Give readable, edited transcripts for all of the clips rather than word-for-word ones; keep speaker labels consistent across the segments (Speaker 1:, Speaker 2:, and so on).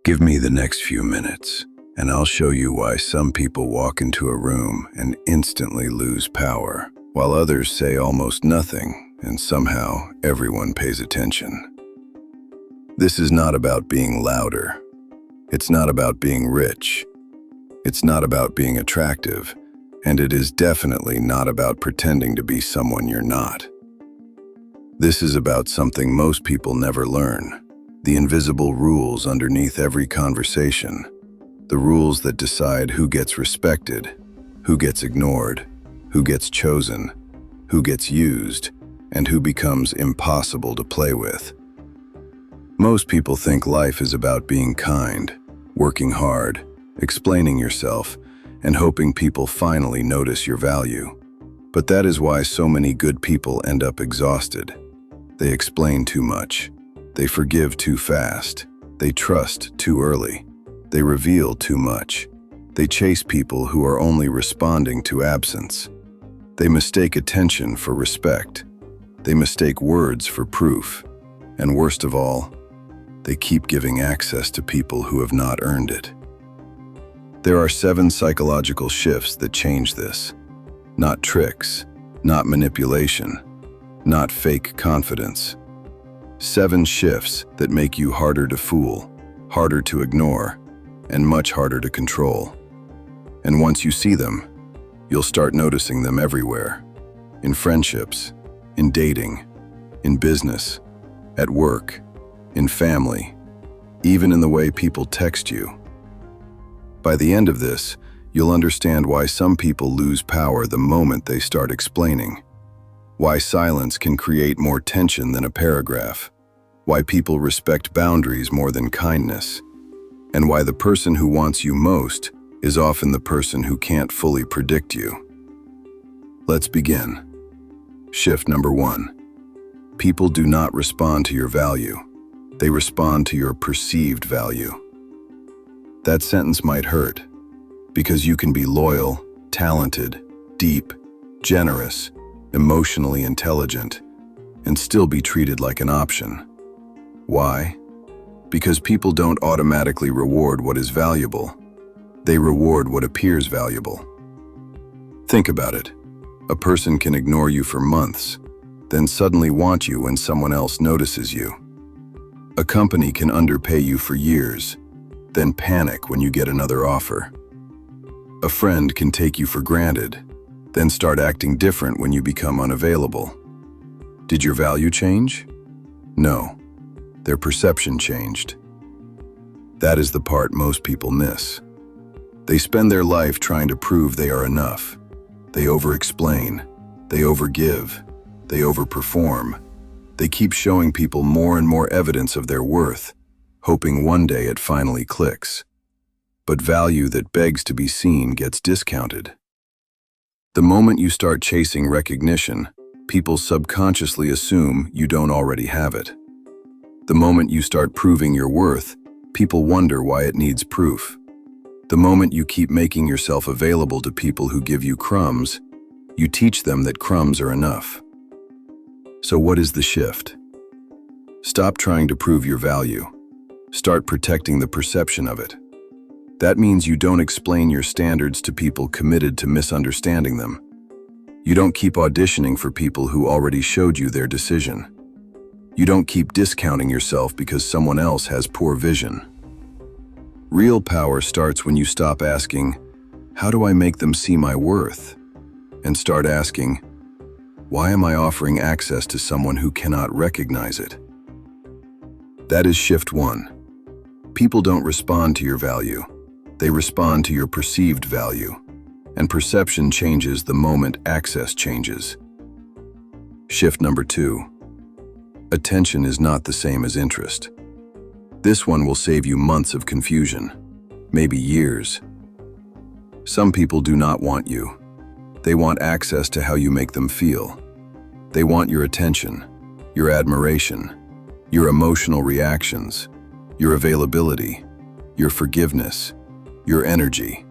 Speaker 1: Give me the next few minutes, and I'll show you why some people walk into a room and instantly lose power, while others say almost nothing, and somehow everyone pays attention. This is not about being louder. It's not about being rich. It's not about being attractive, and it is definitely not about pretending to be someone you're not. This is about something most people never learn. The invisible rules underneath every conversation. The rules that decide who gets respected, who gets ignored, who gets chosen, who gets used, and who becomes impossible to play with. Most people think life is about being kind, working hard, explaining yourself, and hoping people finally notice your value. But that is why so many good people end up exhausted. They explain too much. They forgive too fast. They trust too early. They reveal too much. They chase people who are only responding to absence. They mistake attention for respect. They mistake words for proof. And worst of all, they keep giving access to people who have not earned it. There are 7 psychological shifts that change this. Not tricks, not manipulation, not fake confidence. 7 shifts that make you harder to fool, harder to ignore, and much harder to control. And once you see them, you'll start noticing them everywhere. In friendships, in dating, in business, at work, in family, even in the way people text you. By the end of this, you'll understand why some people lose power the moment they start explaining. Why silence can create more tension than a paragraph. Why people respect boundaries more than kindness. And why the person who wants you most is often the person who can't fully predict you. Let's begin. Shift number 1. People do not respond to your value. They respond to your perceived value. That sentence might hurt, because you can be loyal, talented, deep, generous, emotionally intelligent, and still be treated like an option. Why? Because people don't automatically reward what is valuable. They reward what appears valuable. Think about it. A person can ignore you for months, then suddenly want you when someone else notices you. A company can underpay you for years, then panic when you get another offer. A friend can take you for granted, then start acting different when you become unavailable. Did your value change? No. Their perception changed. That is the part most people miss. They spend their life trying to prove they are enough. They overexplain. They overgive. They overperform. They keep showing people more and more evidence of their worth, hoping one day it finally clicks. But value that begs to be seen gets discounted. The moment you start chasing recognition, people subconsciously assume you don't already have it. The moment you start proving your worth, people wonder why it needs proof. The moment you keep making yourself available to people who give you crumbs, you teach them that crumbs are enough. So what is the shift? Stop trying to prove your value. Start protecting the perception of it. That means you don't explain your standards to people committed to misunderstanding them. You don't keep auditioning for people who already showed you their decision. You don't keep discounting yourself because someone else has poor vision. Real power starts when you stop asking, "How do I make them see my worth?" and start asking, "Why am I offering access to someone who cannot recognize it?" That is shift 1. People don't respond to your value. They respond to your perceived value, and perception changes the moment access changes. Shift number 2. Attention is not the same as interest. This one will save you months of confusion, maybe years. Some people do not want you. They want access to how you make them feel. They want your attention, your admiration, your emotional reactions, your availability, your forgiveness, your energy.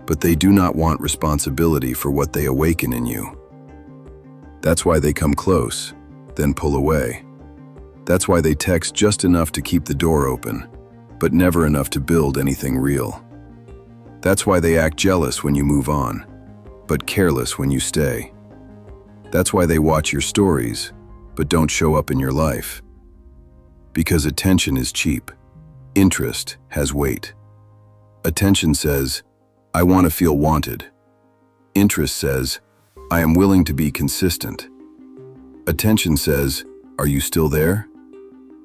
Speaker 1: But they do not want responsibility for what they awaken in you. That's why they come close, then pull away. That's why they text just enough to keep the door open, but never enough to build anything real. That's why they act jealous when you move on, but careless when you stay. That's why they watch your stories, but don't show up in your life. Because attention is cheap. Interest has weight. Attention says, I want to feel wanted. Interest says, I am willing to be consistent. Attention says, are you still there?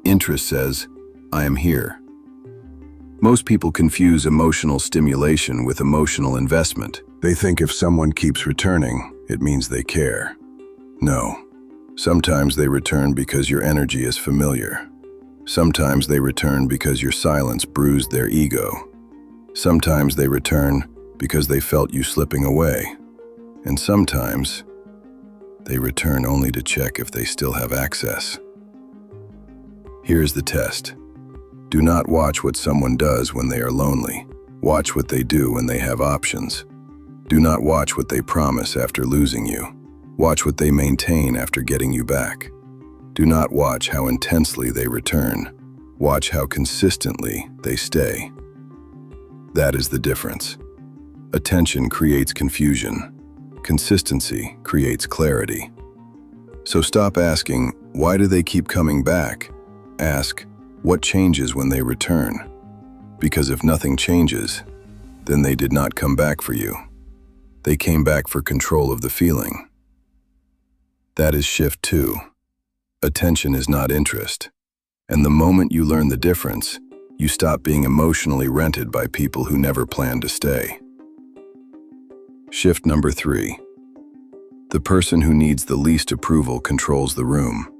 Speaker 1: Interest says, I am here. Most people confuse emotional stimulation with emotional investment. They think if someone keeps returning, it means they care. No. Sometimes they return because your energy is familiar. Sometimes they return because your silence bruised their ego. Sometimes they return because they felt you slipping away. And sometimes they return only to check if they still have access. Here's the test. Do not watch what someone does when they are lonely. Watch what they do when they have options. Do not watch what they promise after losing you. Watch what they maintain after getting you back. Do not watch how intensely they return. Watch how consistently they stay. That is the difference. Attention creates confusion. Consistency creates clarity. So stop asking, why do they keep coming back? Ask, what changes when they return? Because if nothing changes, then they did not come back for you. They came back for control of the feeling. That is shift 2. Attention is not interest. And the moment you learn the difference, you stop being emotionally rented by people who never plan to stay. Shift number 3. The person who needs the least approval controls the room.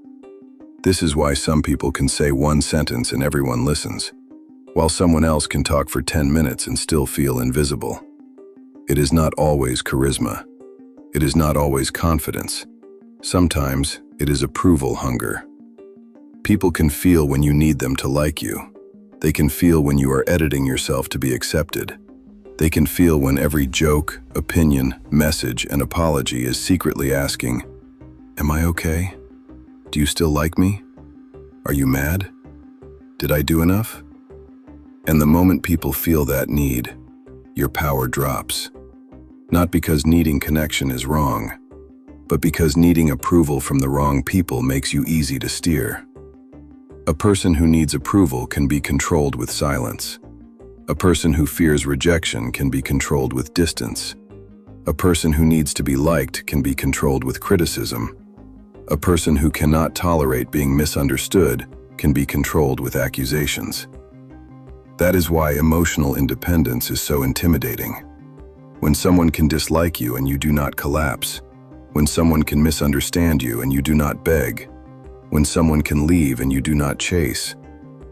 Speaker 1: This is why some people can say one sentence and everyone listens, while someone else can talk for 10 minutes and still feel invisible. It is not always charisma. It is not always confidence. Sometimes it is approval hunger. People can feel when you need them to like you. They can feel when you are editing yourself to be accepted. They can feel when every joke, opinion, message, and apology is secretly asking, am I okay? Do you still like me? Are you mad? Did I do enough? And the moment people feel that need, your power drops. Not because needing connection is wrong, but because needing approval from the wrong people makes you easy to steer. A person who needs approval can be controlled with silence. A person who fears rejection can be controlled with distance. A person who needs to be liked can be controlled with criticism. A person who cannot tolerate being misunderstood can be controlled with accusations. That is why emotional independence is so intimidating. When someone can dislike you and you do not collapse. When someone can misunderstand you and you do not beg. When someone can leave and you do not chase.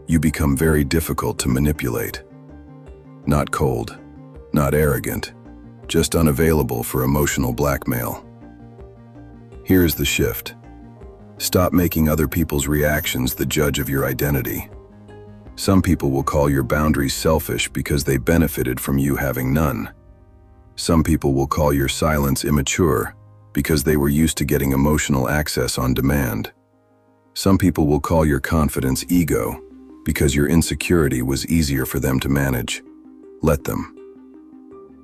Speaker 1: You become very difficult to manipulate. Not cold, not arrogant, just unavailable for emotional blackmail. Here's the shift. Stop making other people's reactions the judge of your identity. Some people will call your boundaries selfish because they benefited from you having none. Some people will call your silence immature because they were used to getting emotional access on demand. Some people will call your confidence ego because your insecurity was easier for them to manage. Let them.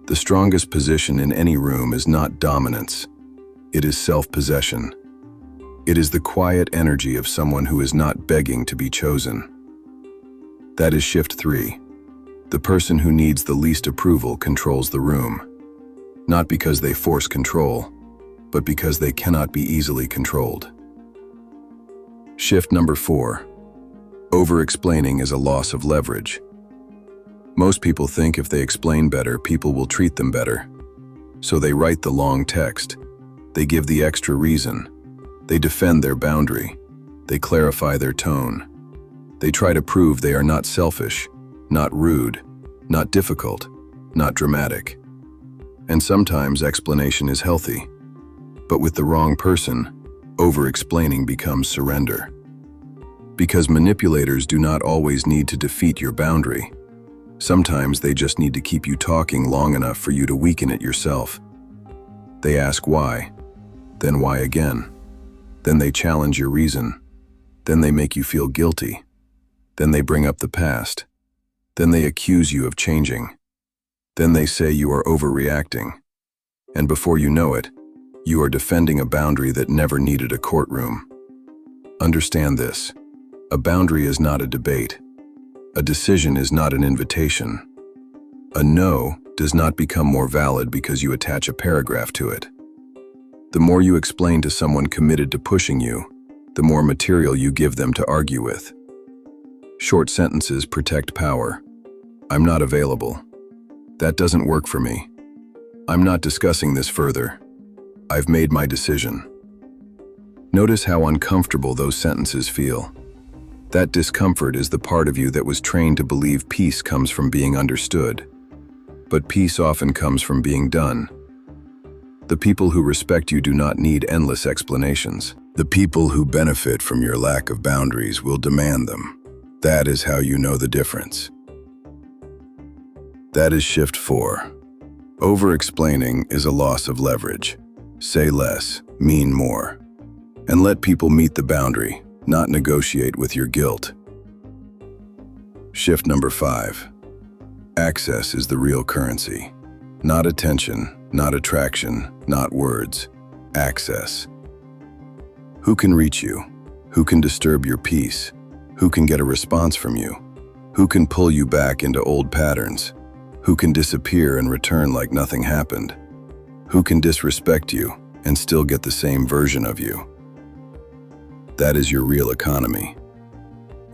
Speaker 1: The strongest position in any room is not dominance. It is self-possession. It is the quiet energy of someone who is not begging to be chosen. That is shift 3. The person who needs the least approval controls the room. Not because they force control, but because they cannot be easily controlled. Shift number 4. Overexplaining is a loss of leverage. Most people think if they explain better, people will treat them better. So they write the long text. They give the extra reason. They defend their boundary. They clarify their tone. They try to prove they are not selfish, not rude, not difficult, not dramatic. And sometimes explanation is healthy. But with the wrong person, over-explaining becomes surrender. Because manipulators do not always need to defeat your boundary. Sometimes they just need to keep you talking long enough for you to weaken it yourself. They ask why, then why again. Then they challenge your reason. Then they make you feel guilty. Then they bring up the past. Then they accuse you of changing. Then they say you are overreacting. And before you know it, you are defending a boundary that never needed a courtroom. Understand this. A boundary is not a debate. A decision is not an invitation. A no does not become more valid because you attach a paragraph to it. The more you explain to someone committed to pushing you, the more material you give them to argue with. Short sentences protect power. I'm not available. That doesn't work for me. I'm not discussing this further. I've made my decision. Notice how uncomfortable those sentences feel. That discomfort is the part of you that was trained to believe peace comes from being understood. But peace often comes from being done. The people who respect you do not need endless explanations. The people who benefit from your lack of boundaries will demand them. That is how you know the difference. That is shift 4. Over-explaining is a loss of leverage. Say less, mean more. And let people meet the boundary, not negotiate with your guilt. Shift number 5. Access is the real currency. Not attention, not attraction, not words. Access. Who can reach you? Who can disturb your peace? Who can get a response from you? Who can pull you back into old patterns? Who can disappear and return like nothing happened? Who can disrespect you and still get the same version of you? That is your real economy.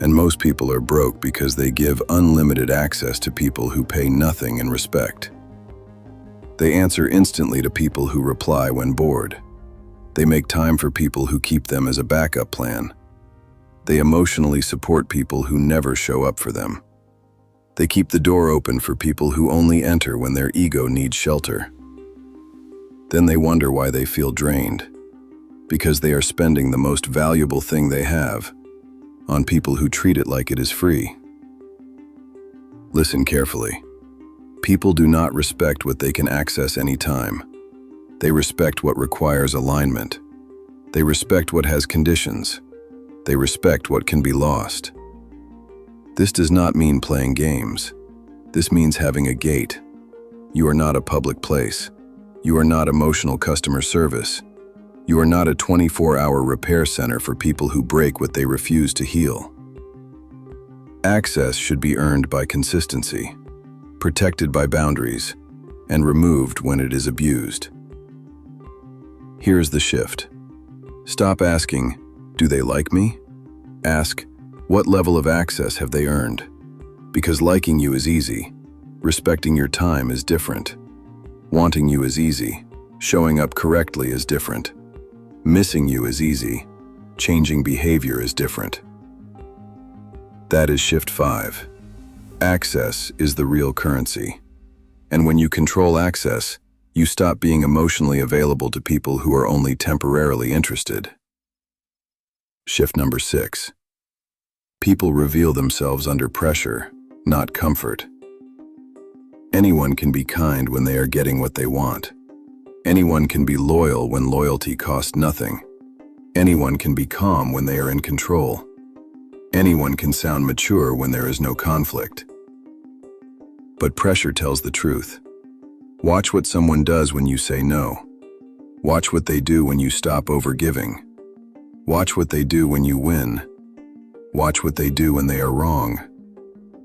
Speaker 1: And most people are broke because they give unlimited access to people who pay nothing in respect. They answer instantly to people who reply when bored. They make time for people who keep them as a backup plan. They emotionally support people who never show up for them. They keep the door open for people who only enter when their ego needs shelter. Then they wonder why they feel drained. Because they are spending the most valuable thing they have on people who treat it like it is free. Listen carefully. People do not respect what they can access anytime. They respect what requires alignment. They respect what has conditions. They respect what can be lost. This does not mean playing games. This means having a gate. You are not a public place. You are not emotional customer service. You are not a 24-hour repair center for people who break what they refuse to heal. Access should be earned by consistency, protected by boundaries, and removed when it is abused. Here's the shift. Stop asking, "Do they like me?" Ask, "What level of access have they earned?" Because liking you is easy. Respecting your time is different. Wanting you is easy. Showing up correctly is different. Missing you is easy. Changing behavior is different. That is shift 5. Access is the real currency. And when you control access, you stop being emotionally available to people who are only temporarily interested. Shift number 6. People reveal themselves under pressure, not comfort. Anyone can be kind when they are getting what they want. Anyone can be loyal when loyalty costs nothing. Anyone can be calm when they are in control. Anyone can sound mature when there is no conflict. But pressure tells the truth. Watch what someone does when you say no. Watch what they do when you stop overgiving. Watch what they do when you win. Watch what they do when they are wrong.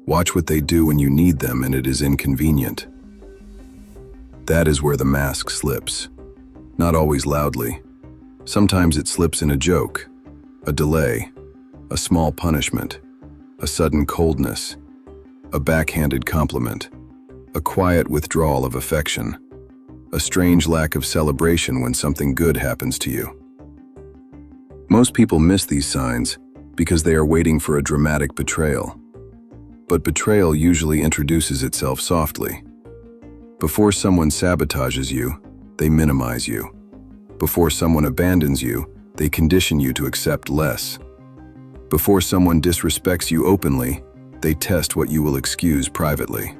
Speaker 1: Watch what they do when you need them and it is inconvenient. That is where the mask slips. Not always loudly. Sometimes it slips in a joke, a delay, a small punishment, a sudden coldness, a backhanded compliment, a quiet withdrawal of affection, a strange lack of celebration when something good happens to you. Most people miss these signs because they are waiting for a dramatic betrayal. But betrayal usually introduces itself softly. Before someone sabotages you, they minimize you. Before someone abandons you, they condition you to accept less. Before someone disrespects you openly, they test what you will excuse privately.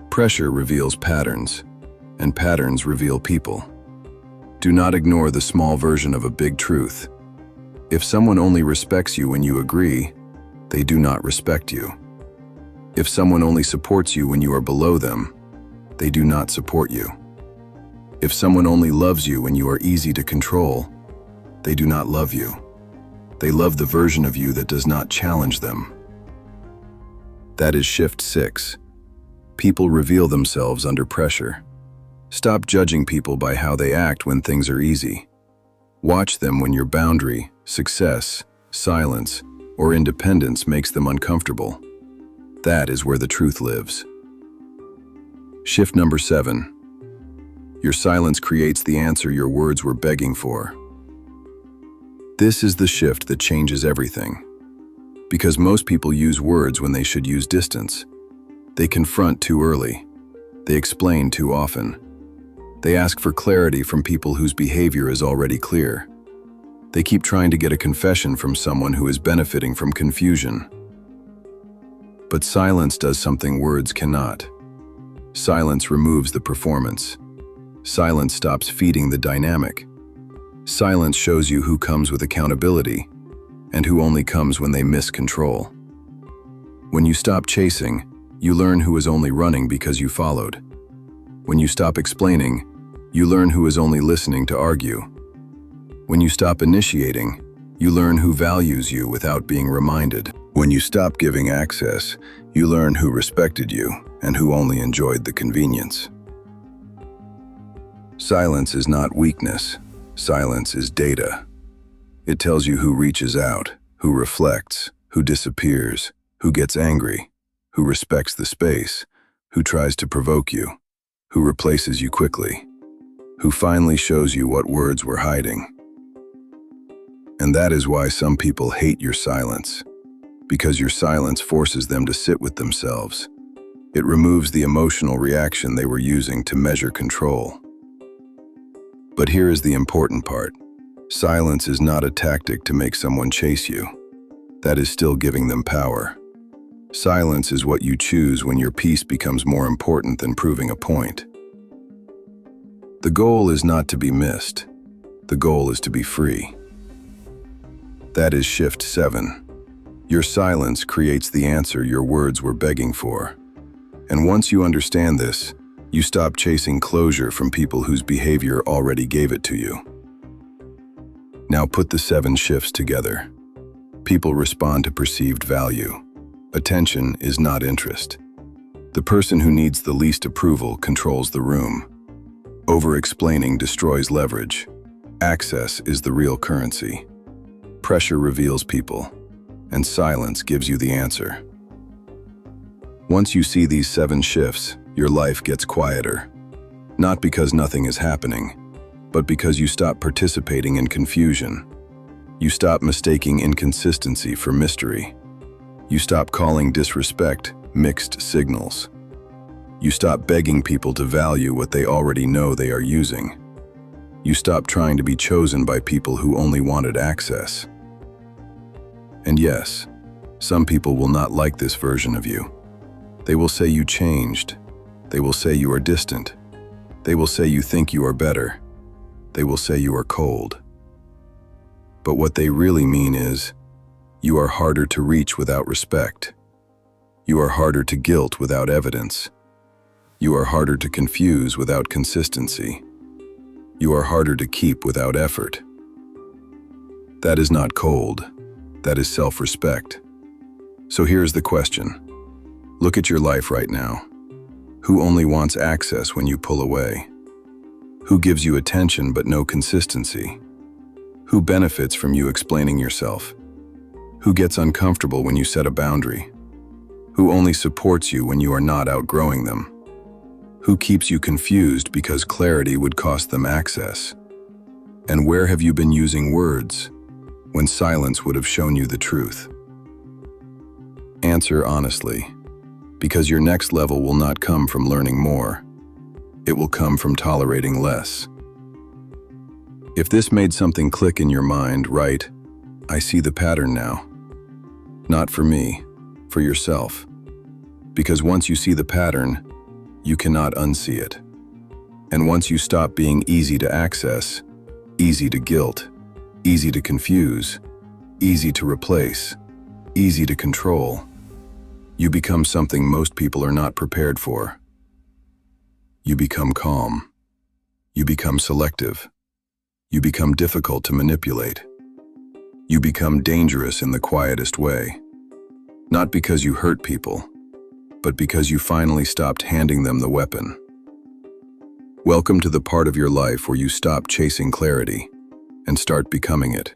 Speaker 1: Pressure reveals patterns, and patterns reveal people. Do not ignore the small version of a big truth. If someone only respects you when you agree, they do not respect you. If someone only supports you when you are below them, they do not support you. If someone only loves you when you are easy to control, they do not love you. They love the version of you that does not challenge them. That is shift 6. People reveal themselves under pressure. Stop judging people by how they act when things are easy. Watch them when your boundary, success, silence, or independence makes them uncomfortable. That is where the truth lives. Shift number 7. Your silence creates the answer your words were begging for. This is the shift that changes everything. Because most people use words when they should use distance. They confront too early. They explain too often. They ask for clarity from people whose behavior is already clear. They keep trying to get a confession from someone who is benefiting from confusion. But silence does something words cannot. Silence removes the performance. Silence stops feeding the dynamic. Silence shows you who comes with accountability and who only comes when they miss control. When you stop chasing, you learn who is only running because you followed. When you stop explaining, you learn who is only listening to argue. When you stop initiating, you learn who values you without being reminded. When you stop giving access, you learn who respected you and who only enjoyed the convenience. Silence is not weakness. Silence is data. It tells you who reaches out, who reflects, who disappears, who gets angry, who respects the space, who tries to provoke you, who replaces you quickly, who finally shows you what words were hiding. And that is why some people hate your silence, because your silence forces them to sit with themselves. It removes the emotional reaction they were using to measure control. But here is the important part. Silence is not a tactic to make someone chase you. That is still giving them power. Silence is what you choose when your peace becomes more important than proving a point. The goal is not to be missed. The goal is to be free. That is shift 7. Your silence creates the answer your words were begging for. And once you understand this, you stop chasing closure from people whose behavior already gave it to you. Now put the 7 shifts together. People respond to perceived value. Attention is not interest. The person who needs the least approval controls the room. Overexplaining destroys leverage. Access is the real currency. Pressure reveals people, and silence gives you the answer. Once you see these 7 shifts, your life gets quieter. Not because nothing is happening, but because you stop participating in confusion. You stop mistaking inconsistency for mystery. You stop calling disrespect mixed signals. You stop begging people to value what they already know they are using. You stop trying to be chosen by people who only wanted access. And yes, some people will not like this version of you. They will say you changed. They will say you are distant. They will say you think you are better. They will say you are cold. But what they really mean is, you are harder to reach without respect. You are harder to guilt without evidence. You are harder to confuse without consistency. You are harder to keep without effort. That is not cold. That is self-respect. So here's the question. Look at your life right now. Who only wants access when you pull away? Who gives you attention but no consistency? Who benefits from you explaining yourself? Who gets uncomfortable when you set a boundary? Who only supports you when you are not outgrowing them? Who keeps you confused because clarity would cost them access? And where have you been using words when silence would have shown you the truth? Answer honestly, because your next level will not come from learning more. It will come from tolerating less. If this made something click in your mind, write, I see the pattern now. Not for me, for yourself. Because once you see the pattern, you cannot unsee it. And once you stop being easy to access, easy to guilt, easy to confuse, easy to replace, easy to control, You become something most people are not prepared for. You become calm. You become selective. You become difficult to manipulate. You become dangerous in the quietest way. Not because you hurt people, but because you finally stopped handing them the weapon. Welcome to the part of your life where you stop chasing clarity and start becoming it.